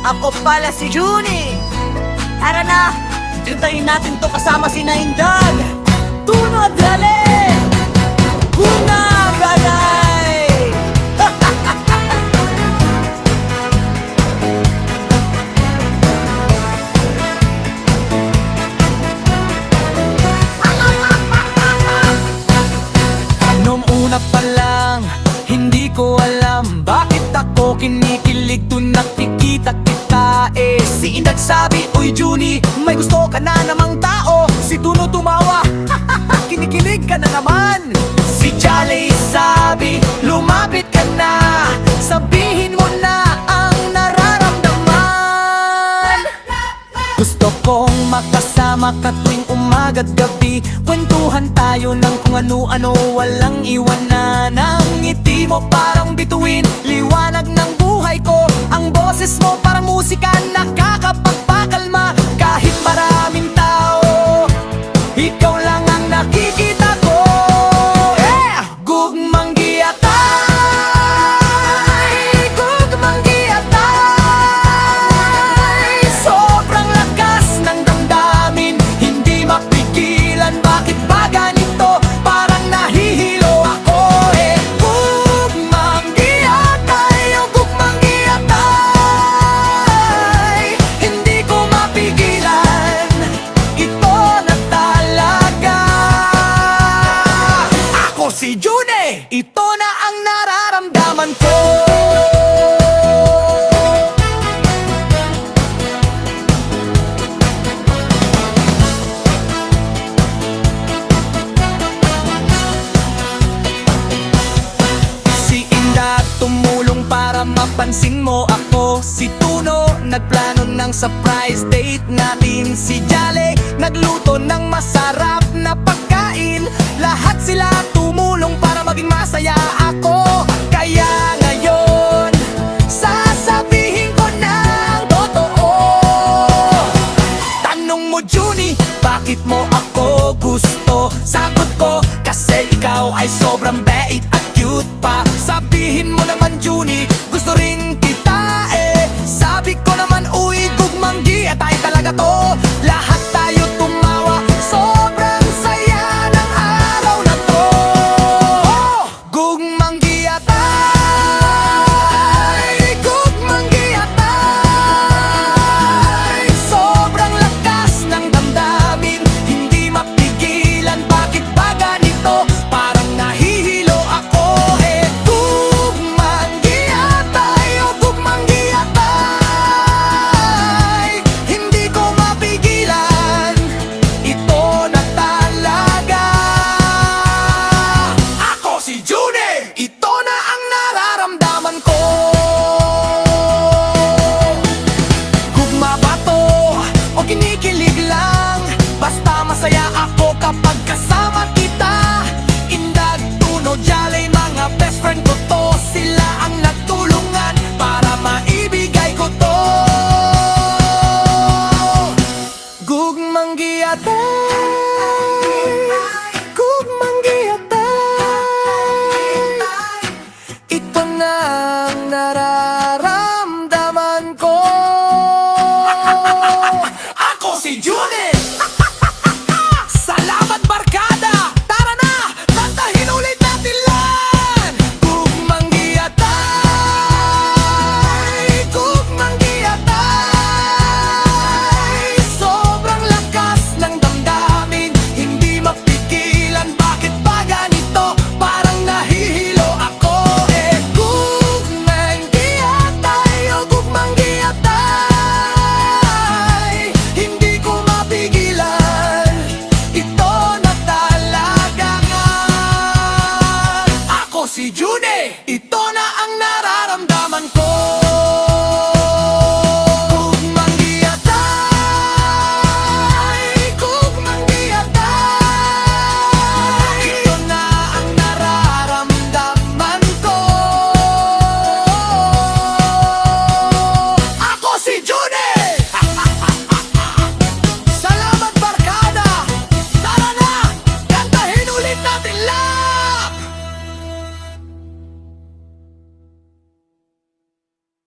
Ako pala si Junie. Tara na, juntayin natin to kasama si Naindag. Tunod, dali! Bunga, bagay! Noong una pa lang, hindi ko alam bakit ako kinikilig tuwing nakikita kita. Si Indag sabi, uy Junie, may gusto ka na namang tao. Si Tuno tumawa, kinikilig ka na naman. Si Jolly sabi, lumapit ka na, sabihin mo na ang nararamdaman. Gusto kong makasama ka tuwing umaga't gabi, kwentuhan tayo ng kung ano-ano, walang iwanan. Ang ngiti mo parang bituin, liwanag ng buhay ko. Ang boses mo parang musika, nakakapagpakalma. Kahit maraming tao, ikaw lang ang nakikita ko. Gugmang giyatay, gugmang giyatay. Sobrang lakas ng damdamin, hindi mapigilan. Bakit ba ganito? Parang nahihilo ako. Gugmang giyatay, oh gugmang giyatay. Hindi ko mapigilan, ito na talaga. Ako si Junie, ito na ang nararamdaman ko. Si Indag tumulong para mapansin mo ako. Si Tuno nagplano ng surprise date natin. Si Jolly nagluto ng masarap na pagkain. Lahat sila tumulong para maging masaya ako. Kaya ngayon, sasabihin ko ng totoo. Tanong mo Junie, bakit mo ako gusto? Sagot ko, kasi ikaw ay sobrang bait at cute pa. Sabihin mo naman Junie, gusto rin kita Sabi ko naman, uy, gugmang giyatay talaga to. Lahat tayo tumawa, sobrang saya ng araw na to. Gugmang giyatay, gugmang giyatay. Sobrang lakas ng damdamin, hindi mapigilan. Bakit ba ganito? Parang nahihilo ako. Gugmang giyatay, oh gugmang giyatay. Hindi ko mapigilan, ito na talaga. Ako si Junie, ito na ang nararamdaman ko. Gugma ba to o kinikilig lang? Basta masaya ako kapag kasama kita. Indag, Tuno, Jolly, mga best friend ko to. Sila ang nagtulungan para maibigay ko to. Gugmang giyatay, gugmang giyatay. Ito na ang nararamdaman ko. Ako si Junie. Salamat barkada. Tara na, kantahin ulit natin lan. Gugmang giyatay, gugmang giyatay. Sobrang lakas ng damdamin, hindi mapigilan. Bakit ba ganito? Parang nahihilo ako. Gugmang giyatay, oh gugmang giyatay. Hindi ko mapigilan, ito na talaga nga. Ako si Junie.